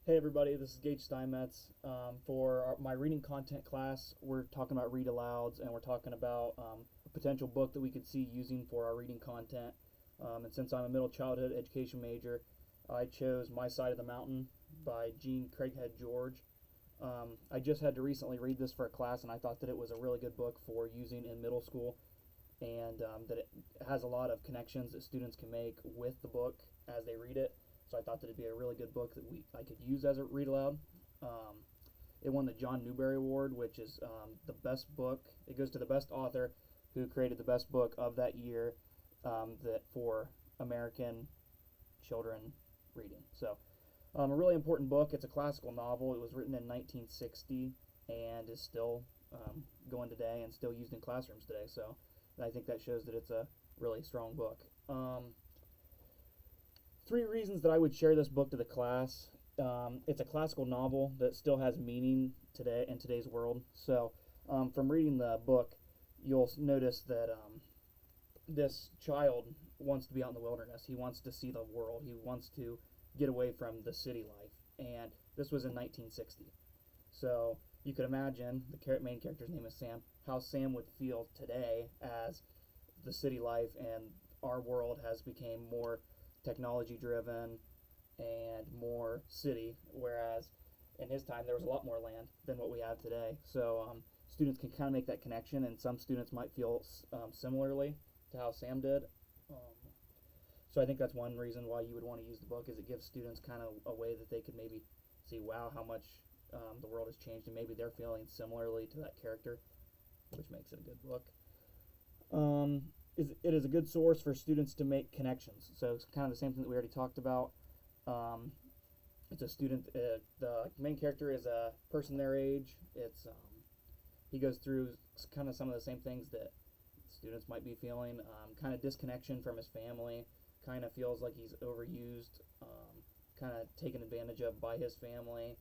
Hey everybody, this is Gage Steinmetz. For my reading content class, we're talking about read alouds, and we're talking about a potential book that we could see using for our reading content. And since I'm a middle childhood education major, I chose My Side of the Mountain by Jean Craighead George. I just had to recently read this for a class, and I thought that it was a really good book for using in middle school, and that it has a lot of connections that students can make with the book as they read it. So I thought that it'd be a really good book that I could use as a read aloud. It won the John Newbery Award, which is the best book. It goes to the best author who created the best book of that year, that for American children reading. So a really important book. It's a classical novel. It was written in 1960 and is still going today and still used in classrooms today. So I think that shows that it's a really strong book. Three reasons that I would share this book to the class. It's a classical novel that still has meaning today in today's world. So from reading the book, you'll notice that this child wants to be out in the wilderness. He wants to see the world. He wants to get away from the city life. And this was in 1960. So you could imagine, the main character's name is Sam, how Sam would feel today as the city life and our world has become more technology driven and more city, whereas in his time there was a lot more land than what we have today. So students can kind of make that connection, and some students might feel similarly to how Sam did. So I think that's one reason why you would want to use the book, is it gives students kind of a way that they could maybe see, wow, how much the world has changed, and maybe they're feeling similarly to that character, which makes it a good book. It is a good source for students to make connections. So it's kind of the same thing that we already talked about. It's a student. The main character is a person their age. He goes through kind of some of the same things that students might be feeling. Kind of disconnection from his family. Kind of feels like he's overused. Kind of taken advantage of by his family.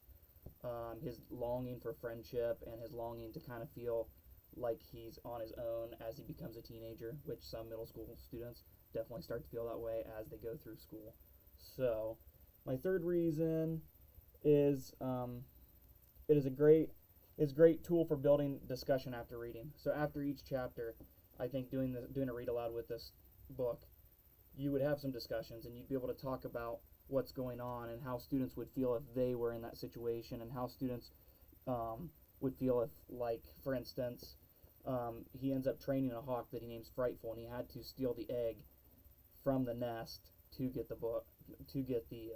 His longing for friendship and his longing to kind of feel like he's on his own as he becomes a teenager, which some middle school students definitely start to feel that way as they go through school. So my third reason is it is a great tool for building discussion after reading. So after each chapter, I think doing a read aloud with this book, you would have some discussions and you'd be able to talk about what's going on and how students would feel if they were in that situation, and how students would feel if, like, for instance, he ends up training a hawk that he names Frightful, and he had to steal the egg from the nest to get the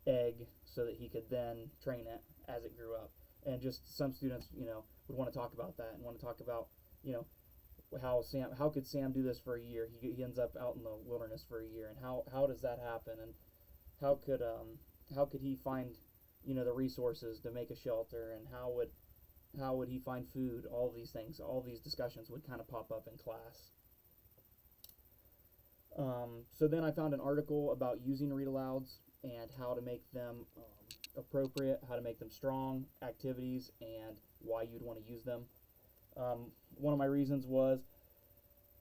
egg so that he could then train it as it grew up. And just some students, would want to talk about that and want to talk about, how could Sam do this for a year? He ends up out in the wilderness for a year, and how does that happen? And how could he find the resources to make a shelter, and how would he find food? All these things, all these discussions would kind of pop up in class. So then I found an article about using read alouds and how to make them appropriate, how to make them strong activities, and why you'd want to use them. One of my reasons was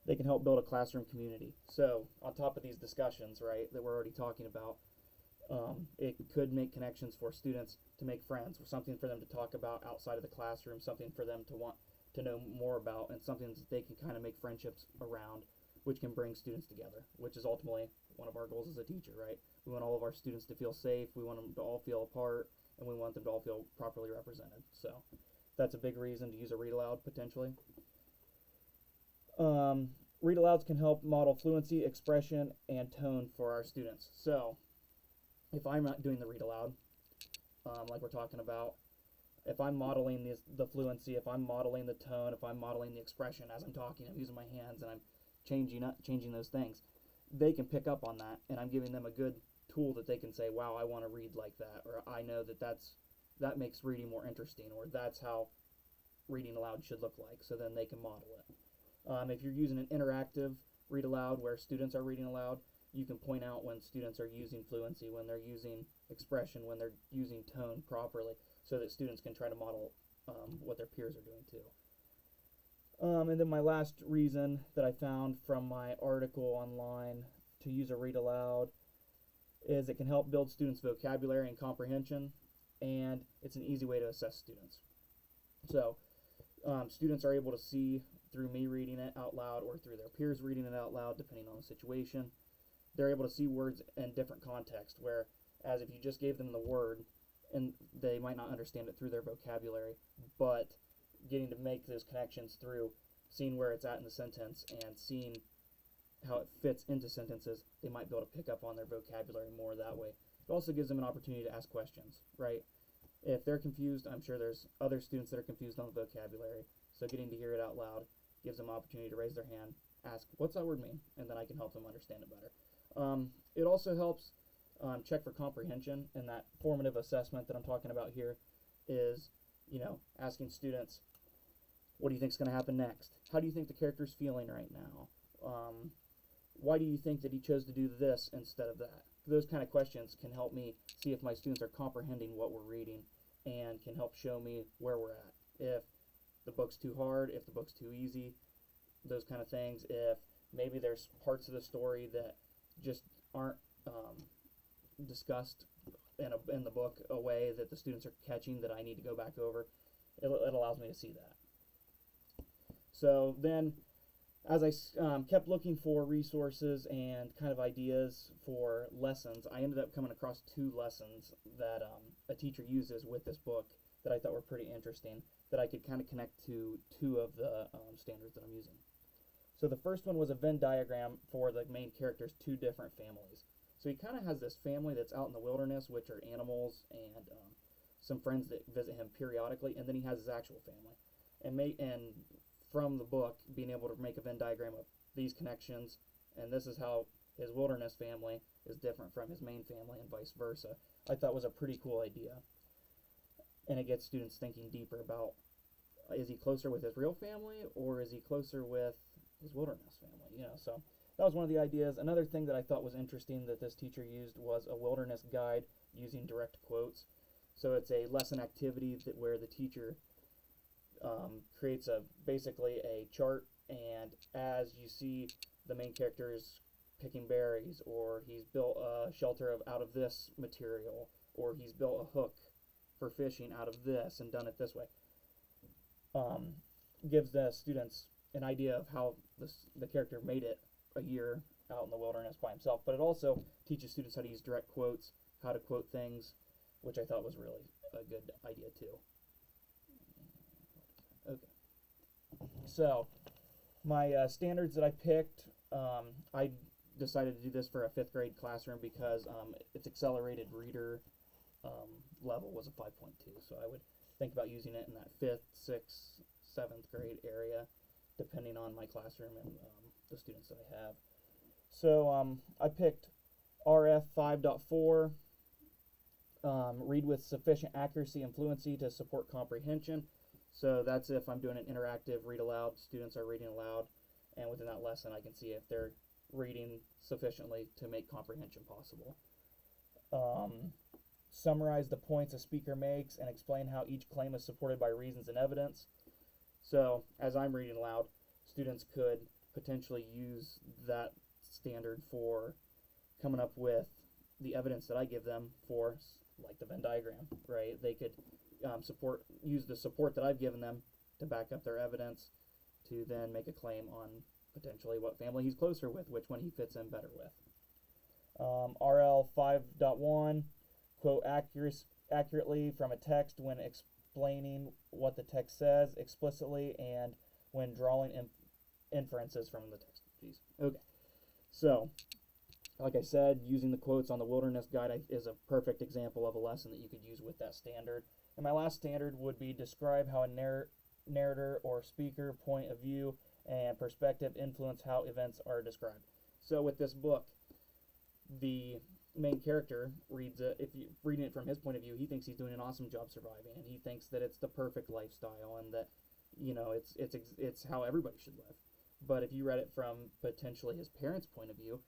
they can help build a classroom community. So on top of these discussions, right, that we're already talking about, it could make connections for students to make friends, or something for them to talk about outside of the classroom, something for them to want to know more about, and something that they can kind of make friendships around, which can bring students together, which is ultimately one of our goals as a teacher, right? We want all of our students to feel safe, we want them to all feel a part, and we want them to all feel properly represented. So that's a big reason to use a read aloud, potentially. Read alouds can help model fluency, expression, and tone for our students. So if I'm not doing the read aloud, like we're talking about, if I'm modeling the fluency, if I'm modeling the tone, if I'm modeling the expression as I'm talking, I'm using my hands and I'm changing those things, they can pick up on that, and I'm giving them a good tool that they can say, wow, I want to read like that, or I know that makes reading more interesting, or that's how reading aloud should look like, so then they can model it. If you're using an interactive read aloud where students are reading aloud, you can point out when students are using fluency, when they're using expression, when they're using tone properly, so that students can try to model what their peers are doing too. And then my last reason that I found from my article online to use a read aloud is it can help build students' vocabulary and comprehension, and it's an easy way to assess students. So students are able to see through me reading it out loud or through their peers reading it out loud, depending on the situation. They're able to see words in different contexts, whereas if you just gave them the word, and they might not understand it through their vocabulary, but getting to make those connections through seeing where it's at in the sentence and seeing how it fits into sentences, they might be able to pick up on their vocabulary more that way. It also gives them an opportunity to ask questions, right? If they're confused, I'm sure there's other students that are confused on the vocabulary, so getting to hear it out loud gives them an opportunity to raise their hand, ask, what's that word mean? And then I can help them understand it better. It also helps check for comprehension, and that formative assessment that I'm talking about here is, asking students, what do you think is going to happen next? How do you think the character's feeling right now? Why do you think that he chose to do this instead of that? Those kind of questions can help me see if my students are comprehending what we're reading and can help show me where we're at. If the book's too hard, if the book's too easy, those kind of things. If maybe there's parts of the story that just aren't discussed in the book a way that the students are catching that I need to go back over, it allows me to see that. So then, as I kept looking for resources and kind of ideas for lessons, I ended up coming across 2 lessons that a teacher uses with this book that I thought were pretty interesting, that I could kind of connect to 2 of the standards that I'm using. So the first one was a Venn diagram for the main character's 2 different families. So he kind of has this family that's out in the wilderness, which are animals and some friends that visit him periodically, and then he has his actual family. And from the book, being able to make a Venn diagram of these connections, and this is how his wilderness family is different from his main family and vice versa, I thought was a pretty cool idea. And it gets students thinking deeper about, is he closer with his real family or is he closer with his wilderness family? So that was one of the ideas. Another thing that I thought was interesting that this teacher used was a wilderness guide using direct quotes. So it's a lesson activity where the teacher creates basically a chart, and as you see the main character is picking berries, or he's built a shelter out of this material, or he's built a hook for fishing out of this and done it this way, gives the students an idea of how the character made it a year out in the wilderness by himself. But it also teaches students how to use direct quotes, how to quote things, which I thought was really a good idea too. Okay. So my standards that I picked, I decided to do this for a 5th grade classroom because its accelerated reader level was a 5.2. So I would think about using it in that 5th, 6th, 7th grade area, depending on my classroom and the students that I have. So I picked RF 5.4, read with sufficient accuracy and fluency to support comprehension. So that's if I'm doing an interactive read aloud, students are reading aloud, and within that lesson I can see if they're reading sufficiently to make comprehension possible. Summarize the points a speaker makes and explain how each claim is supported by reasons and evidence. So as I'm reading aloud, students could potentially use that standard for coming up with the evidence that I give them for, like the Venn diagram, right? They could use the support that I've given them to back up their evidence to then make a claim on potentially what family he's closer with, which one he fits in better with. RL 5.1, quote accurately from a text when explaining what the text says explicitly and when drawing inferences from the text. Jeez. Okay. So, like I said, using the quotes on the wilderness guide is a perfect example of a lesson that you could use with that standard. And my last standard would be describe how a narrator or speaker point of view and perspective influence how events are described. So with this book, the main character reads it. If you're reading it from his point of view, he thinks he's doing an awesome job surviving, and he thinks that it's the perfect lifestyle and that, it's how everybody should live. But if you read it from potentially his parents' point of view,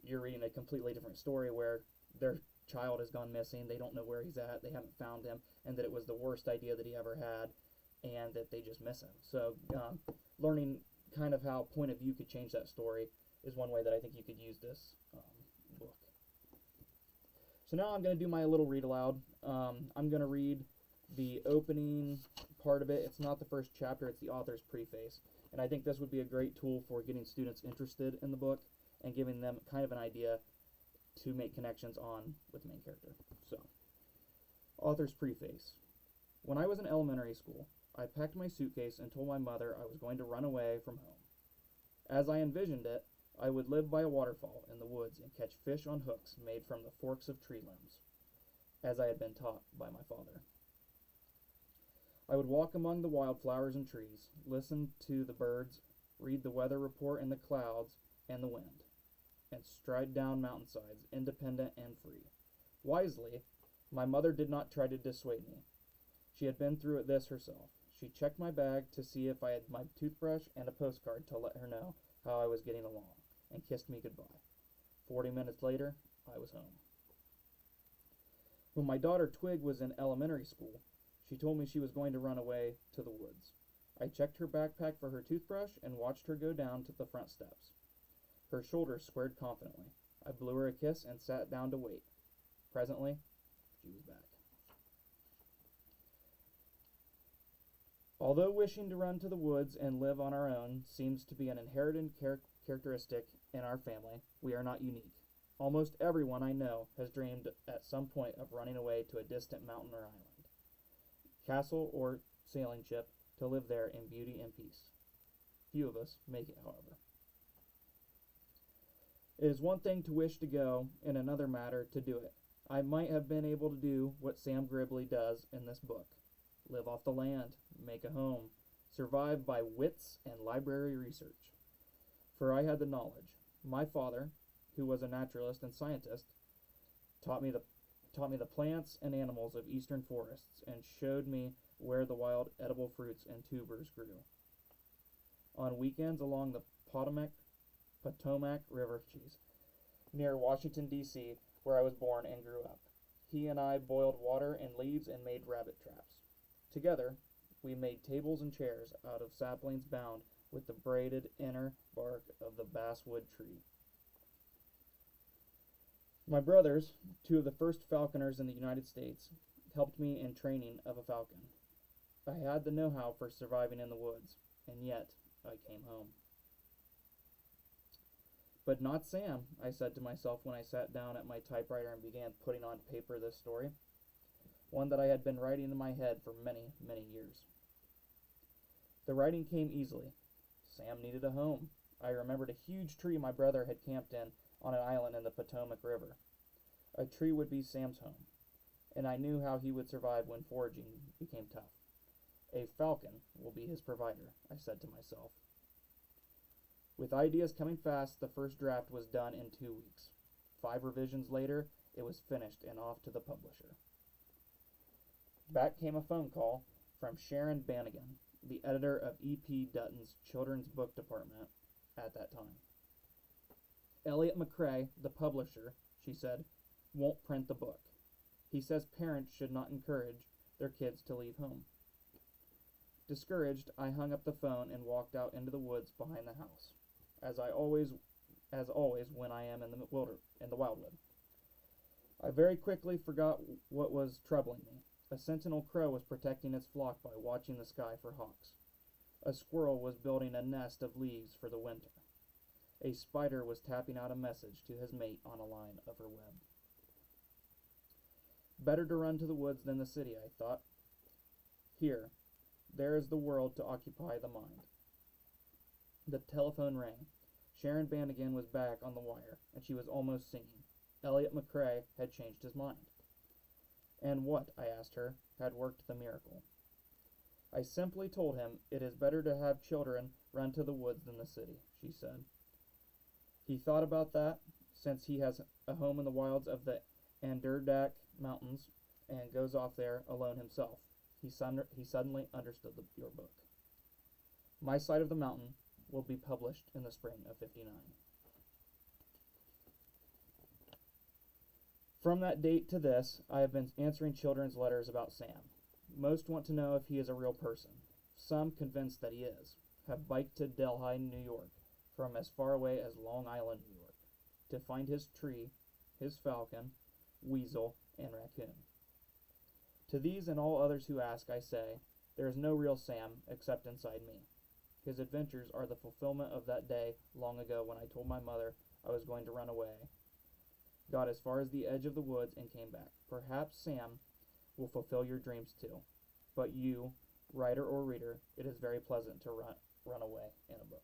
you're reading a completely different story where their child has gone missing, they don't know where he's at, they haven't found him, and that it was the worst idea that he ever had, and that they just miss him. So learning kind of how point of view could change that story is one way that I think you could use this book. So now I'm going to do my little read aloud. I'm going to read the opening part of it. It's not the first chapter, it's the author's preface. And I think this would be a great tool for getting students interested in the book and giving them kind of an idea to make connections on with the main character. So, author's preface. When I was in elementary school, I packed my suitcase and told my mother I was going to run away from home. As I envisioned it, I would live by a waterfall in the woods and catch fish on hooks made from the forks of tree limbs, as I had been taught by my father. I would walk among the wildflowers and trees, listen to the birds, read the weather report and the clouds and the wind, and stride down mountainsides, independent and free. Wisely, my mother did not try to dissuade me. She had been through this herself. She checked my bag to see if I had my toothbrush and a postcard to let her know how I was getting along, and kissed me goodbye. 40 minutes later, I was home. When my daughter Twig was in elementary school, she told me she was going to run away to the woods. I checked her backpack for her toothbrush and watched her go down to the front steps. Her shoulders squared confidently. I blew her a kiss and sat down to wait. Presently, she was back. Although wishing to run to the woods and live on our own seems to be an inherited characteristic in our family, we are not unique. Almost everyone I know has dreamed at some point of running away to a distant mountain or island, castle or sailing ship, to live there in beauty and peace. Few of us make it, however. It is one thing to wish to go, and another matter to do it. I might have been able to do what Sam Gribley does in this book. Live off the land, make a home, survive by wits and library research. For I had the knowledge. My father, who was a naturalist and scientist, taught me the plants and animals of eastern forests and showed me where the wild edible fruits and tubers grew. On weekends along the Potomac River, near Washington, D.C., where I was born and grew up, he and I boiled water and leaves and made rabbit traps. Together, we made tables and chairs out of saplings bound with the braided inner bark of the basswood tree. My brothers, two of the first falconers in the United States, helped me in training of a falcon. I had the know-how for surviving in the woods, and yet I came home. But not Sam, I said to myself when I sat down at my typewriter and began putting on paper this story, one that I had been writing in my head for many, many years. The writing came easily. Sam needed a home. I remembered a huge tree my brother had camped in on an island in the Potomac River. A tree would be Sam's home, and I knew how he would survive when foraging became tough. A falcon will be his provider, I said to myself. With ideas coming fast, the first draft was done in 2 weeks. 5 revisions later, it was finished and off to the publisher. Back came a phone call from Sharon Bannigan, the editor of E.P. Dutton's children's book department at that time. Elliot McCrae, the publisher, she said, won't print the book. He says parents should not encourage their kids to leave home. Discouraged, I hung up the phone and walked out into the woods behind the house, as always when I am in the wildwood. I very quickly forgot what was troubling me. A sentinel crow was protecting its flock by watching the sky for hawks. A squirrel was building a nest of leaves for the winter. A spider was tapping out a message to his mate on a line of her web. Better to run to the woods than the city, I thought. There is the world to occupy the mind. The telephone rang. Sharon Bannigan was back on the wire, and she was almost singing. Elliot McCrae had changed his mind. And what, I asked her, had worked the miracle? I simply told him it is better to have children run to the woods than the city, she said. He thought about that, since he has a home in the wilds of the Adirondack Mountains and goes off there alone himself. He suddenly understood your book. My Side of the Mountain will be published in the spring of '59. From that date to this, I have been answering children's letters about Sam. Most want to know if he is a real person. Some, convinced that he is, have biked to Delhi, New York, from as far away as Long Island, New York, to find his tree, his falcon, weasel, and raccoon. To these and all others who ask, I say, there is no real Sam except inside me. His adventures are the fulfillment of that day long ago when I told my mother I was going to run away, got as far as the edge of the woods, and came back. Perhaps Sam will fulfill your dreams too. But you, writer or reader, it is very pleasant to run away in a book.